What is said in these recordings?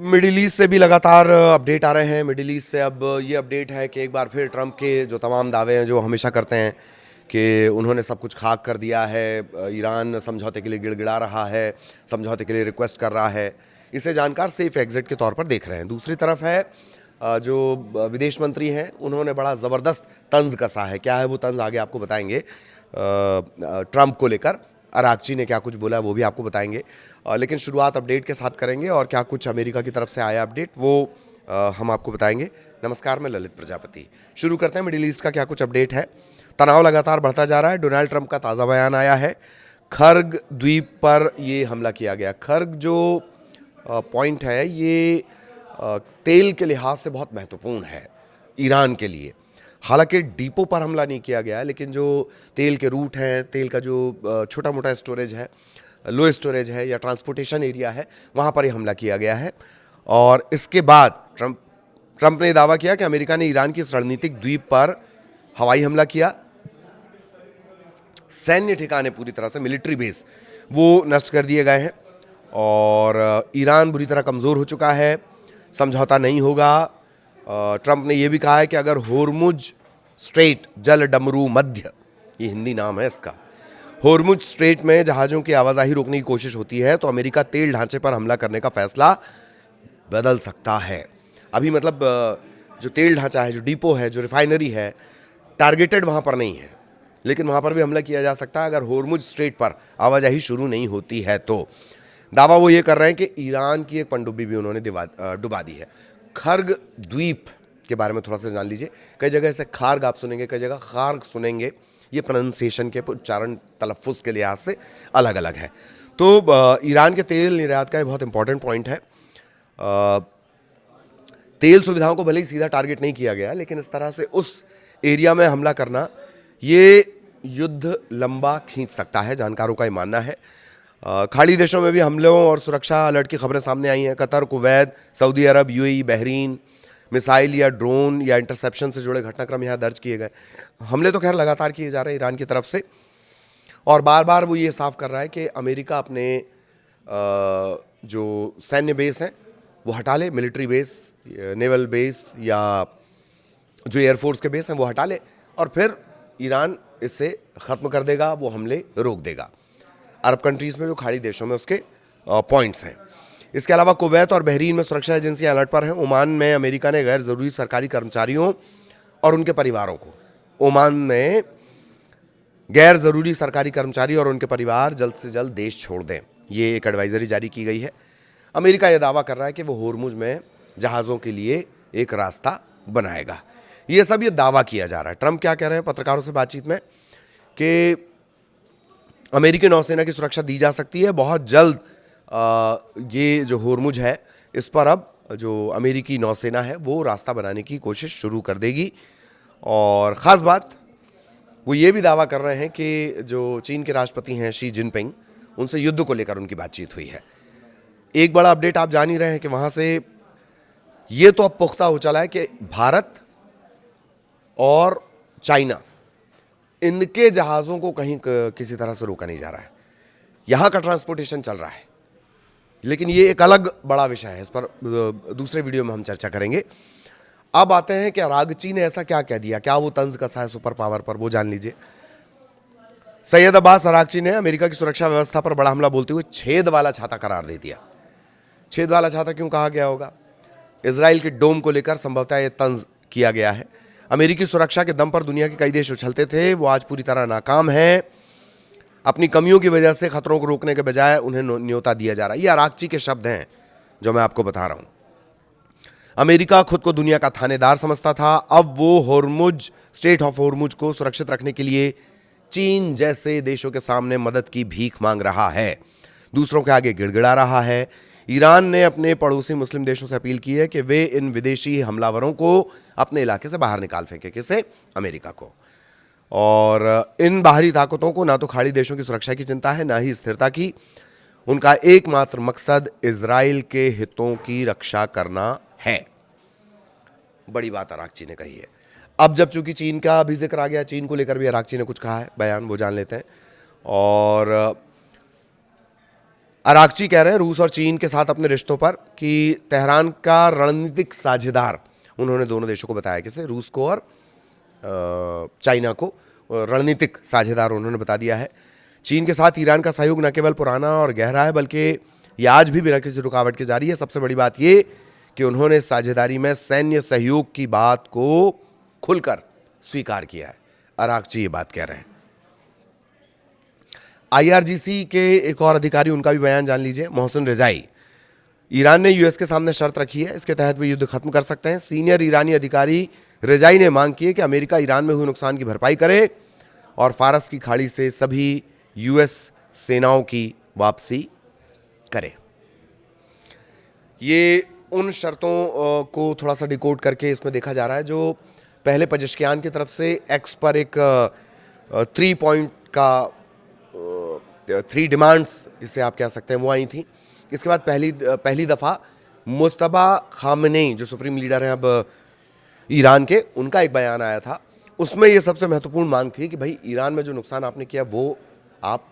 Middle east से भी लगातार अपडेट आ रहे हैं। मिडिल ईस्ट से अब ये अपडेट है कि एक बार फिर ट्रंप के जो तमाम दावे हैं जो हमेशा करते हैं कि उन्होंने सब कुछ खाक कर दिया है, ईरान समझौते के लिए गिड़गिड़ा रहा है, समझौते के लिए रिक्वेस्ट कर रहा है, इसे जानकर सेफ एग्जिट के तौर पर देख रहे हैं। दूसरी तरफ है जो विदेश मंत्री हैं, उन्होंने बड़ा ज़बरदस्त तंज कसा है। क्या है वो तंज, आगे आपको बताएंगे। ट्रंप को लेकर अरागची ने क्या कुछ बोला है वो भी आपको बताएंगे, लेकिन शुरुआत अपडेट के साथ करेंगे और क्या कुछ अमेरिका की तरफ से आया अपडेट वो हम आपको बताएंगे। नमस्कार, मैं ललित प्रजापति। शुरू करते हैं मिडिल ईस्ट का क्या कुछ अपडेट है। तनाव लगातार बढ़ता जा रहा है। डोनाल्ड ट्रंप का ताज़ा बयान आया है। खर्ग द्वीप पर ये हमला किया गया। खर्ग जो पॉइंट है ये तेल के लिहाज से बहुत महत्वपूर्ण है ईरान के लिए। हालांकि डिपो पर हमला नहीं किया गया, लेकिन जो तेल के रूट हैं, तेल का जो छोटा मोटा स्टोरेज है, लो स्टोरेज है या ट्रांसपोर्टेशन एरिया है, वहाँ पर यह हमला किया गया है। और इसके बाद ट्रंप ने दावा किया कि अमेरिका ने ईरान की इस रणनीतिक द्वीप पर हवाई हमला किया। सैन्य ठिकाने पूरी तरह से मिलिट्री बेस वो नष्ट कर दिए गए हैं और ईरान बुरी तरह कमज़ोर हो चुका है। समझौता नहीं होगा। ट्रंप ने यह भी कहा है कि अगर होर्मुज स्ट्रेट, जल डमरू मध्य, ये हिंदी नाम है इसका, होर्मुज स्ट्रेट में जहाज़ों की आवाजाही रोकने की कोशिश होती है तो अमेरिका तेल ढांचे पर हमला करने का फैसला बदल सकता है। अभी मतलब जो तेल ढांचा है, जो डिपो है, जो रिफाइनरी है, टारगेटेड वहाँ पर नहीं है, लेकिन वहाँ पर भी हमला किया जा सकता है अगर होर्मुज स्ट्रेट पर आवाजाही शुरू नहीं होती है तो। दावा वो ये कर रहे हैं कि ईरान की एक पनडुब्बी भी उन्होंने डुबा दी है। खर्ग द्वीप के बारे में थोड़ा सा जान लीजिए। कई जगह ऐसे खार्ग आप सुनेंगे, कई जगह खार्ग सुनेंगे। ये प्रोनाउंसिएशन के उच्चारण, तलफ़ुज़ के लिहाज से अलग अलग है। तो ईरान के तेल निर्यात का एक बहुत इंपॉर्टेंट पॉइंट है। तेल सुविधाओं को भले ही सीधा टारगेट नहीं किया गया, लेकिन इस तरह से उस एरिया में हमला करना, ये युद्ध लंबा खींच सकता है, जानकारों का ये मानना है। खाड़ी देशों में भी हमलों और सुरक्षा अलर्ट की खबरें सामने आई हैं। कतर, कुवैत, सऊदी अरब, यूएई, बहरीन, मिसाइल या ड्रोन या इंटरसेप्शन से जुड़े घटनाक्रम यहाँ दर्ज किए गए। हमले तो खैर लगातार किए जा रहे हैं ईरान की तरफ से, और बार बार वो ये साफ कर रहा है कि अमेरिका अपने जो सैन्य बेस हैं वो हटा ले, मिलिट्री बेस, नेवल बेस या जो एयरफोर्स के बेस हैं वो हटा ले, और फिर ईरान इससे ख़त्म कर देगा, वो हमले रोक देगा। अरब कंट्रीज़ में जो खाड़ी देशों में उसके पॉइंट्स हैं। इसके अलावा कुवैत और बहरीन में सुरक्षा एजेंसियां अलर्ट पर हैं। ओमान में अमेरिका ने गैर ज़रूरी सरकारी कर्मचारियों और उनके परिवारों को, ओमान में गैर ज़रूरी सरकारी कर्मचारी और उनके परिवार जल्द से जल्द देश छोड़ दें, ये एक एडवाइजरी जारी की गई है। अमेरिका यह दावा कर रहा है कि वो होर्मुज में जहाज़ों के लिए एक रास्ता बनाएगा। ये सब ये दावा किया जा रहा है। ट्रंप क्या कह रहे हैं पत्रकारों से बातचीत में कि अमेरिकी नौसेना की सुरक्षा दी जा सकती है बहुत जल्द। ये जो होर्मुज है इस पर अब जो अमेरिकी नौसेना है वो रास्ता बनाने की कोशिश शुरू कर देगी। और ख़ास बात वो ये भी दावा कर रहे हैं कि जो चीन के राष्ट्रपति हैं शी जिनपिंग, उनसे युद्ध को लेकर उनकी बातचीत हुई है। एक बड़ा अपडेट आप जान ही रहे हैं कि वहाँ से ये तो अब पुख्ता हो चला है कि भारत और चाइना, इनके जहाज़ों को कहीं किसी तरह से रोका नहीं जा रहा है। यहाँ का ट्रांसपोर्टेशन चल रहा है, लेकिन ये एक अलग बड़ा विषय है, इस पर दूसरे वीडियो में हम चर्चा करेंगे। अब आते हैं कि अरागची ने ऐसा क्या कह दिया, क्या वो तंज कसा है सुपर पावर पर, वो जान लीजिए। सैयद अब्बास अरागची ने अमेरिका की सुरक्षा व्यवस्था पर बड़ा हमला बोलते हुए छेद वाला छाता करार दे दिया। छेद वाला छाता क्यों कहा गया होगा? इजराइल के डोम को लेकर संभवतः ये तंज किया गया है। अमेरिकी सुरक्षा के दम पर दुनिया के कई देश उछलते थे, वो आज पूरी तरह नाकाम हैं। अपनी कमियों की वजह से खतरों को रोकने के बजाय उन्हें न्योता दिया जा रहा है। ये अरागची के शब्द हैं जो मैं आपको बता रहा हूं। अमेरिका खुद को दुनिया का थानेदार समझता था, अब वो होर्मुज, स्ट्रेट ऑफ होर्मुज को सुरक्षित रखने के लिए चीन जैसे देशों के सामने मदद की भीख मांग रहा है, दूसरों के आगे गिड़गिड़ा रहा है। ईरान ने अपने पड़ोसी मुस्लिम देशों से अपील की है कि वे इन विदेशी हमलावरों को अपने इलाके से बाहर निकाल फेंके। किसे? अमेरिका को। और इन बाहरी ताकतों को ना तो खाड़ी देशों की सुरक्षा की चिंता है, ना ही स्थिरता की। उनका एकमात्र मकसद इजराइल के हितों की रक्षा करना है। बड़ी बात अरागची ने कही है। अब जब चूंकि चीन का भी जिक्र आ गया, चीन को लेकर भी अरागची ने कुछ कहा है, बयान वो जान लेते हैं। और अरागची कह रहे हैं रूस और चीन के साथ अपने रिश्तों पर कि तेहरान का रणनीतिक साझेदार, उन्होंने दोनों देशों को बताया, किसे, रूस को और चाइना को रणनीतिक साझेदार उन्होंने बता दिया है। चीन के साथ ईरान का सहयोग न केवल पुराना और गहरा है बल्कि ये आज भी बिना किसी रुकावट के जारी है। सबसे बड़ी बात ये कि उन्होंने इस साझेदारी में सैन्य सहयोग की बात को खुलकर स्वीकार किया है। अरागची ये बात कह रहे हैं। IRGC के एक और अधिकारी, उनका भी बयान जान लीजिए, मोहसिन रिजाई। ईरान ने यूएस के सामने शर्त रखी है, इसके तहत वे युद्ध खत्म कर सकते हैं। सीनियर ईरानी अधिकारी रिजाई ने मांग की है कि अमेरिका ईरान में हुए नुकसान की भरपाई करे और फारस की खाड़ी से सभी यूएस सेनाओं की वापसी करे। ये उन शर्तों को थोड़ा सा डिकोड करके इसमें देखा जा रहा है जो पहले पजेश्कियान की तरफ से एक्स पर एक 3 पॉइंट का 3 डिमांड्स, इसे आप कह सकते हैं, वो आई थी। इसके बाद पहली दफ़ा मुस्तफा खामनेई, जो सुप्रीम लीडर हैं अब ईरान के, उनका एक बयान आया था। उसमें ये सबसे महत्वपूर्ण मांग थी कि भाई ईरान में जो नुकसान आपने किया वो आप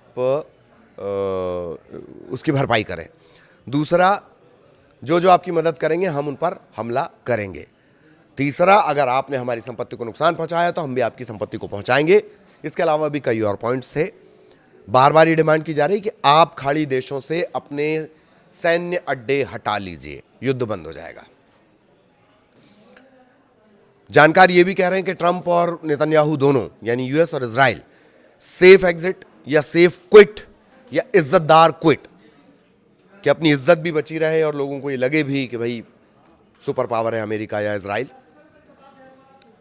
उसकी भरपाई करें। दूसरा, जो आपकी मदद करेंगे हम उन पर हमला करेंगे। तीसरा, अगर आपने हमारी संपत्ति को नुकसान पहुंचाया तो हम भी आपकी संपत्ति को पहुंचाएंगे। इसके अलावा भी कई और पॉइंट्स थे। बार बार ये डिमांड की जा रही कि आप खाड़ी देशों से अपने सैन्य अड्डे हटा लीजिए, युद्ध बंद हो जाएगा। जानकार ये भी कह रहे हैं कि ट्रंप और नेतन्याहू दोनों, यानी यूएस और इजराइल, सेफ एग्जिट या सेफ क्विट या इज्जतदार क्विट, कि अपनी इज्जत भी बची रहे और लोगों को ये लगे भी कि भाई सुपर पावर है अमेरिका या इजराइल,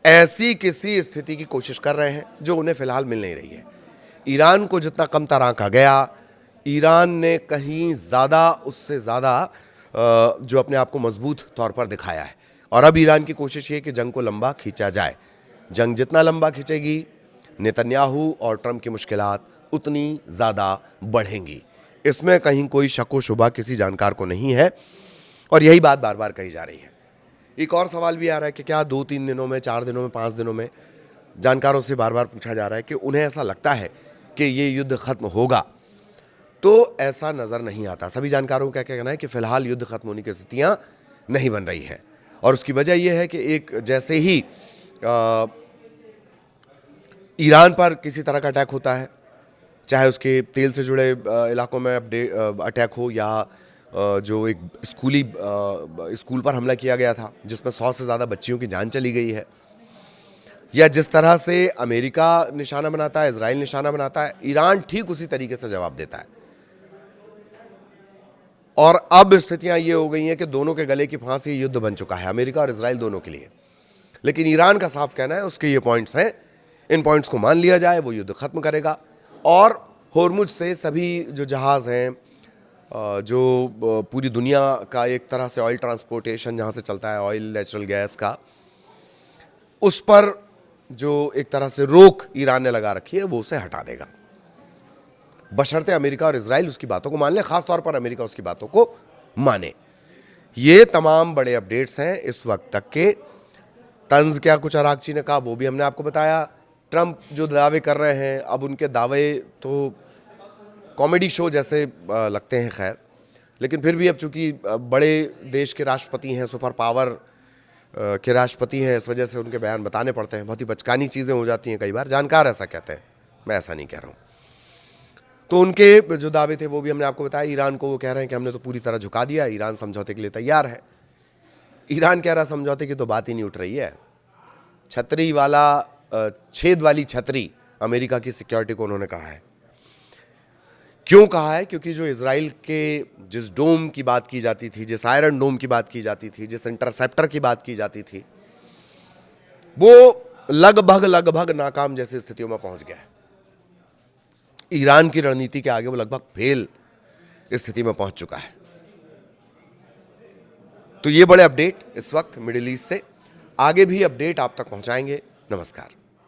ऐसी किसी स्थिति की कोशिश कर रहे हैं जो उन्हें फिलहाल मिल नहीं रही है। ईरान को जितना कम आंका गया, ईरान ने कहीं ज़्यादा, उससे ज़्यादा जो अपने आप को मजबूत तौर पर दिखाया है। और अब ईरान की कोशिश ये कि जंग को लंबा खींचा जाए। जंग जितना लंबा खींचेगी, नेतन्याहू और ट्रंप की मुश्किलात उतनी ज़्यादा बढ़ेंगी। इसमें कहीं कोई शक व शुबा किसी जानकार को नहीं है और यही बात बार बार कही जा रही है। एक और सवाल भी आ रहा है कि क्या 2-3 दिनों में, 4 दिनों में, 5 दिनों में, जानकारों से बार बार पूछा जा रहा है कि उन्हें ऐसा लगता है कि ये युद्ध खत्म होगा, तो ऐसा नज़र नहीं आता। सभी जानकारों का क्या कहना है कि फिलहाल युद्ध खत्म होने की स्थितियाँ नहीं बन रही हैं और उसकी वजह यह है कि एक जैसे ही ईरान पर किसी तरह का अटैक होता है, चाहे उसके तेल से जुड़े इलाकों में अटैक हो या जो एक स्कूल पर हमला किया गया था जिसमें 100 से ज़्यादा बच्चियों की जान चली गई है, या जिस तरह से अमेरिका निशाना बनाता है, इजराइल निशाना बनाता है, ईरान ठीक उसी तरीके से जवाब देता है। और अब स्थितियां ये हो गई हैं कि दोनों के गले की फांसी युद्ध बन चुका है, अमेरिका और इजराइल दोनों के लिए। लेकिन ईरान का साफ कहना है, उसके ये पॉइंट्स हैं, इन पॉइंट्स को मान लिया जाए, वो युद्ध खत्म करेगा और होर्मुज से सभी जो जहाज़ हैं, जो पूरी दुनिया का एक तरह से ऑयल ट्रांसपोर्टेशन जहाँ से चलता है, ऑयल, नेचुरल गैस का, उस पर जो एक तरह से रोक ईरान ने लगा रखी है वो उसे हटा देगा, बशर्ते अमेरिका और इजराइल उसकी बातों को मान ले, खासतौर पर अमेरिका उसकी बातों को माने। ये तमाम बड़े अपडेट्स हैं इस वक्त तक के। तंज क्या कुछ अरागची ने कहा वो भी हमने आपको बताया। ट्रंप जो दावे कर रहे हैं, अब उनके दावे तो कॉमेडी शो जैसे लगते हैं, खैर, लेकिन फिर भी अब चूंकि बड़े देश के राष्ट्रपति हैं, सुपर पावर के राष्ट्रपति हैं, इस वजह से उनके बयान बताने पड़ते हैं। बहुत ही बचकानी चीज़ें हो जाती हैं कई बार, जानकार ऐसा कहते हैं, मैं ऐसा नहीं कह रहा हूँ। तो उनके जो दावे थे वो भी हमने आपको बताया। ईरान को वो कह रहे हैं कि हमने तो पूरी तरह झुका दिया, ईरान समझौते के लिए तैयार है। ईरान कह रहा समझौते की तो बात ही नहीं उठ रही है। छतरी वाला, छेद वाली छतरी अमेरिका की सिक्योरिटी को उन्होंने कहा है। क्यों कहा है? क्योंकि जो इजराइल के जिस डोम की बात की जाती थी, जिस आयरन डोम की बात की जाती थी, जिस इंटरसेप्टर की बात की जाती थी, वो लगभग नाकाम जैसी स्थितियों में पहुंच गया है। ईरान की रणनीति के आगे वो लगभग फेल स्थिति में पहुंच चुका है। तो ये बड़े अपडेट इस वक्त मिडिल ईस्ट से, आगे भी अपडेट आप तक पहुंचाएंगे। नमस्कार।